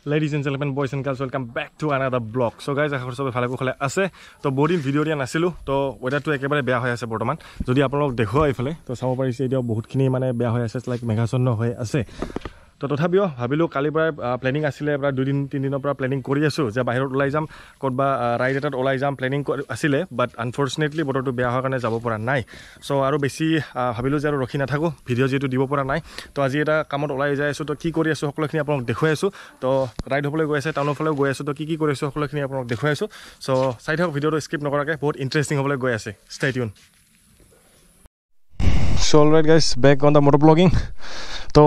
Ladies and gentlemen, boys and girls, welcome back to another vlog. So guys, I have sobe phale ko khale ase to bodin video dia nasilu to weather to ekebare beya hoy ase bortoman jodi apnalok dekho aifale to sabo parise edia bahut khini mane beya hoy ase like meghachonno hoy ase to tothabio bhabilu kali pra planning asile pra 2 din 3 dinor pra planning kori asu je bahirot ulai jam kotba ride etat ulai jam planning asile but unfortunately botor to beya hoy kane jabo pora nai so aru beshi bhabilu je aru rokhi na thaku video jetu dibo pora nai to aji eta kamot ulai jai asu to ki kori asu hokolo khini apnalok dekhoi asu to ride hobole goi ase town hobole goi asu to ki kori asu hokolo khini apnalok dekhoi asu so side hok video to skip nokorake bahut interesting hobole goi ase stay tuned. So alright guys, back on the motor vlogging. তো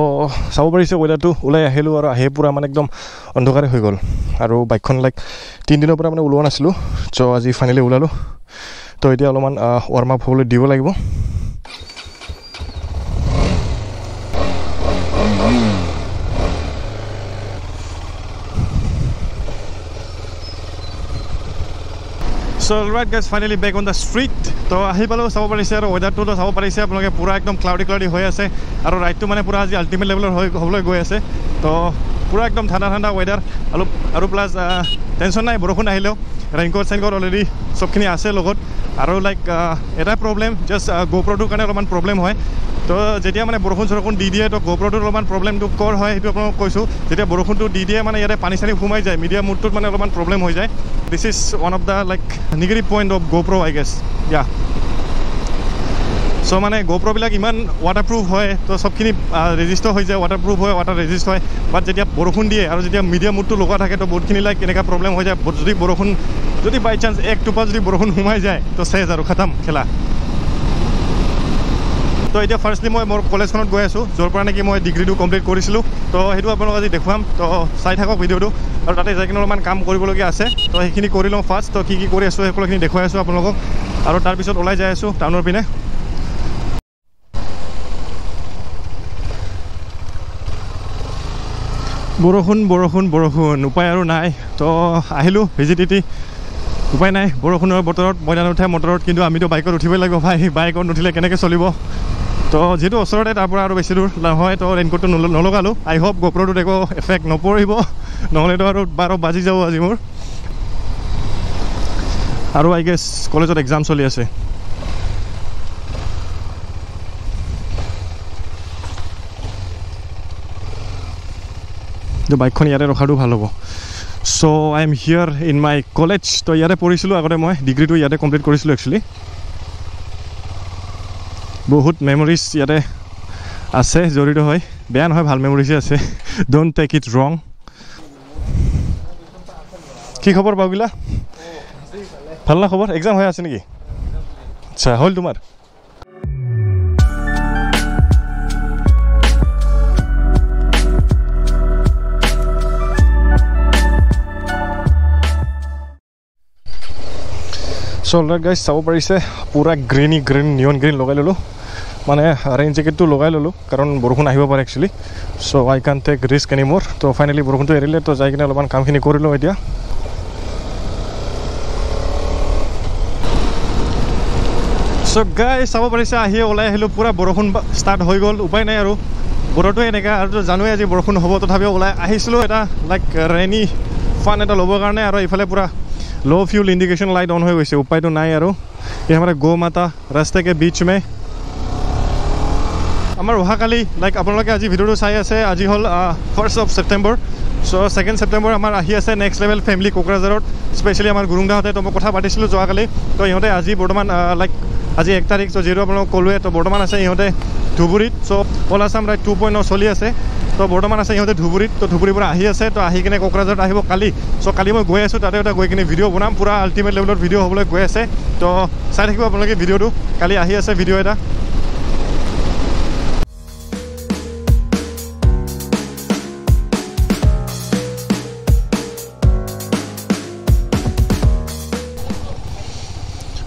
চাব পাৰিছে ওয়েদাৰটো ওলাই আহিলো আৰু আহে পুৰা মানে একদম অন্ধকাৰে হৈ গ'ল আৰু বাইকখন লাইক 3 দিনৰ পৰা মানে ওলোৱা নাছিলো সো আজি ফাইনালি ওলালো তো এতিয়া অলপমান ৱাৰ্ম আপ হ'বলৈ দিব লাগিব So alright guys, finally back on the street. So ahi palo sabo parise aru weather to sabo parise apnaloke pura ekdom cloudy hoy ase aru right to mane pura aji ultimate level hoboloi goi ase to pura ekdom thanda weather aru plus tension nai borokhun ahilo raincoat already sob khini ase logot aru like eta problem just GoPro to kane roman problem hoy to jetia mane borokhun di die to GoPro to roman problem to kor hoy etu apnalok koisu jetia borokhun to di die mane yare pani sani phumai jay media mood to mane roman problem hoy jay. This is one of the like negative point of GoPro I guess. Yeah. So mane GoPro bilak iman waterproof hoy to sob khini resist hoy jay waterproof hoy water resist hoy but jetia borokhun die aru jetia media mood to loga thake to bahut khini like eneka problem hoy jay jodi borokhun jodi by chance ek tupa jodi borokhun humai jay to ses aru khatam khela তো এটা firstly মই মোৰ কলেজখনত গৈ আছো জৰ পৰা নেকি মই ডিগ্ৰীটো কমপ্লিট কৰিছিলো তো হেতু আপোনালোক আজি দেখুৱাম তো চাই থাকক ভিডিওটো আৰু তাতে যাই কিনে অলপমান কাম কৰিবলগীয়া আছে তো সেইখিনি কৰি লওঁ ফাৰ্ষ্ট তো কি কৰি আছো সকলোখিনি দেখুৱাই আছো আপোনালোকক আৰু তাৰ পিছত ওলাই যাই আছো টাউনৰ পিনে বৰষুণ উপায় আৰু নাই তো আহিলো ভিজিটিটি উপায় নাই বৰষুণৰ বতৰত ময়দান উঠে মটৰত কিন্তু আমিতো বাইকত উঠিবই লাগিব ভাই বাইকত নুঠিলে কেনেকৈ চলিব তো যেহেতু ওচৰতে তাৰ পৰা আৰু বেছি দূৰ নহয় তো ৰেইনকোটটো নলগালোঁ আই হোপ GoProটোত একো এফেক্ট নপৰিব নহ'লেতো আৰু 12 বাজি যাব আজি মোৰ আৰু আই গেছ কলেজত এক্সাম চলি আছে তো বাইকখন ইয়াতে ৰখাটো ভাল হ'ব So I am here in my college. So yare porisilu agore moi degree to yare complete korisilu actually. Bahut memories yare ase jorito hoy. Beya noy bhal memories ase. Don't take it wrong. Ki khobor bagila? Bhal na khobor exam hoy ase niki? Acha hol tumar. So alright guys, sabo parise pura green neon green logai lolu mane rain jacket to logai lolu karon borokhun ahibo pare actually so I can't take risk anymore to finally borokhun to erile to jai kine oloban kam khini korilo etia so guys sabo parise ahi olai hilo pura borokhun start hoi gol upay nai aru boroto eneka aru janoi aji borokhun hobo to thabio olai ahisilo eta like rainy fun eta lobo karone aru ifale pura low fuel indication light on हो गई उपाय तो ना यारो ये हमारे गो माता रास्ते के बीच में हमारे वहाँ काली लाइक अपन लोग आज वीडियो चाई आसे आज हल 1st of September so 2nd September हमारे आही आसे नेक्स्ट लेवल फैमिली कोकराझारत स्पेशली हमारे गुरुंगदा होते तो मैं कथा पातिसिलो जोआ काली तो इहते आज बर्तमान लाइक आज 1 तारिख तो जेरो अपन लोग कलुए तो बर्तमान आसे इहते धुबुरीत सो ऑल आसाम राइड 2.0 चली आसे तो बर्तमान आसे इहते धुबुरीत तो धुबुरी পৰা আহি আছে তো আহি কিনে কোকৰাঝাৰত আহিব কালি সো কালি মই গৈ আছো তাতে এটা গৈ কিনে ভিডিও বনাম পুৰা আল্টিমেট লেভেলৰ ভিডিও হ'বলৈ গৈ আছে তো চাই থাকিব আপোনালোকে ভিডিওটো কালি আহি আছে ভিডিও এটা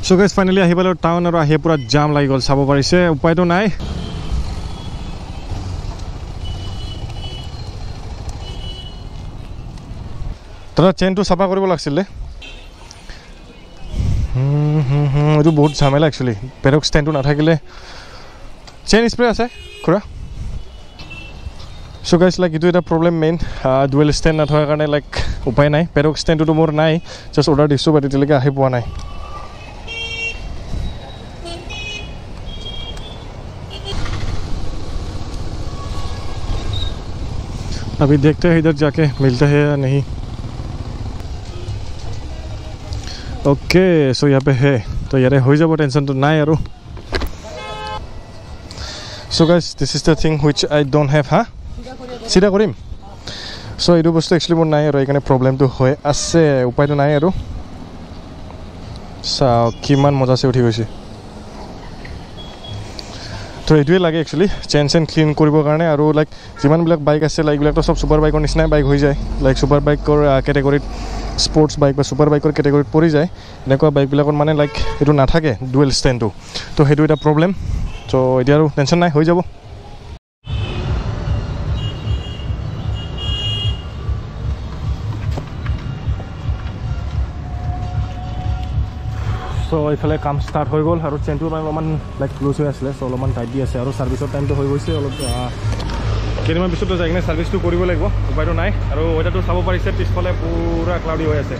So guys finally ahi palo town aru ahi pura jam lagi gol sabo parise upay to nai tara chain to sapa koribo lagsile etu bahut jhamela actually pedok stand to nathakile chain spray ase khura So guys, like itu এটা problem main dual stand na thoa karone like upay nai pedok stand to mor nai just order disu but etileke ahi poa nai अभी देखते हैं इधर जाके मिलता है या नहीं ओके सो यहाँ पे है तो यार हो जाबो टेंशन तो नाइ आरो so guys this is the thing which I don't have हा सीधा करिम सो एडु बस्तु एक्चुअली मोर नाइ आरो एकाने प्रॉब्लम तो होय আছে উপায় তো নাই आरो साउ किमान मजा से उठी গৈছে तो एटुए लागे एक्चुअली चेन सेन क्लीन करिबो कारणे आरो लाइक जिमान बिलाक बाइक আছে लाइक बिलाक तो सब सुपर बाइकर निसना बाइक হৈ যায় लाइक सुपर बाइकर कैटेगरीत स्पोर्ट्स बाइक বা सुपर बाइकर कैटेगरीत परि যায় এনেকুৱা बाइक बिलाकर माने लाइक एटु ना থাকে डुअल स्टैंड तो हेतु এটা प्रॉब्लम तो এতিয়া আৰু टेंशन নাই হৈ যাব So ifale কাম স্টাৰ্ট হৈ গল আৰু চেনটো অলপমান লাইক ক্লোজ হৈ আছিল সো অলপমান টাইট দি আছে আৰু সাৰ্ভিসৰ টাইমটো হৈ গৈছে অলপ কেনিমান পিছতো যাই কিনে সাৰ্ভিসটো কৰিব লাগিব উপায়টো নাই আৰু ওইটাটো চাব পাৰিছে পিছফালে পুৰা ক্লাউডি হৈ আছে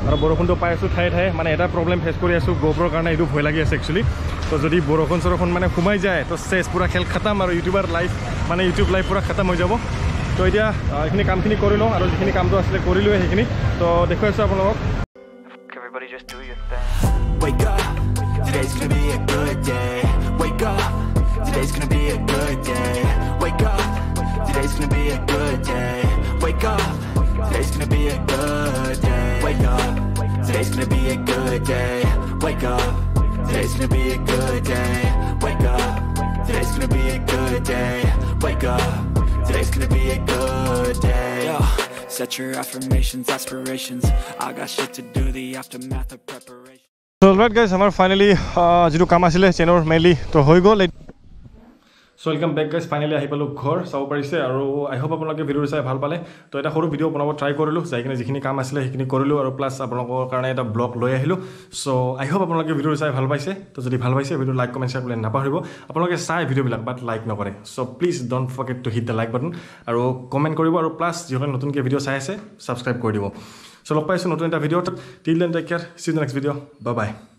আৰু বৰষুণটো পাই আছো ঠাই ঠাই মানে এটা প্ৰবলেম ফেস কৰি আছো গোপ্ৰৰ কাৰণে এটো ভয় লাগি আছে একচুয়ালি তো যদি বৰষুণ মানে ঘুমাই যায় তো শেষ পুৰা খেল খতম আৰু ইউটিউবাৰ লাইভ মানে ইউটিউব লাইভ পুৰা খতম হৈ যাব তো এতিয়া এইখিনি কামখিনি কৰি লওঁ আৰু যিখিনি কামটো আছিল কৰিলোৱে সেইখিনি তো দেখুৱাইছো আপোনালোকক Everybody just do your thing. Wake up, today's gonna be a good day. Wake up, today's gonna be a good day. Wake up, today's gonna be a good day. Wake up, today's gonna be a good day. Wake up, today's gonna be a good day. Wake up, today's gonna be a good day. Wake up, today's gonna be a good day. Wake up, today's gonna be a good day. Yo. Set your affirmations, aspirations. I got shit to do, the aftermath of preparation. So alright guys, our finally jitu kam asile channel mainly to hoi gol So welcome back guys, finally ahi palu ghor saw parise aru I hope apnaloke video sai bhal pale to eta horu video banabo try korilu jai kine jikhini kam asile hekini korilu aru plus apnalokor karone eta blog loi ahilu so I hope apnaloke video sai bhal paise to jodi bhal paise video like comment share kole na pahoribo apnaloke sai video bilak but like nokore so please don't forget to hit the like button aru comment koribo aru plus jehone notun ke video sai ase subscribe kori dibo so log paisu notun eta video till then take care see you in the next video bye bye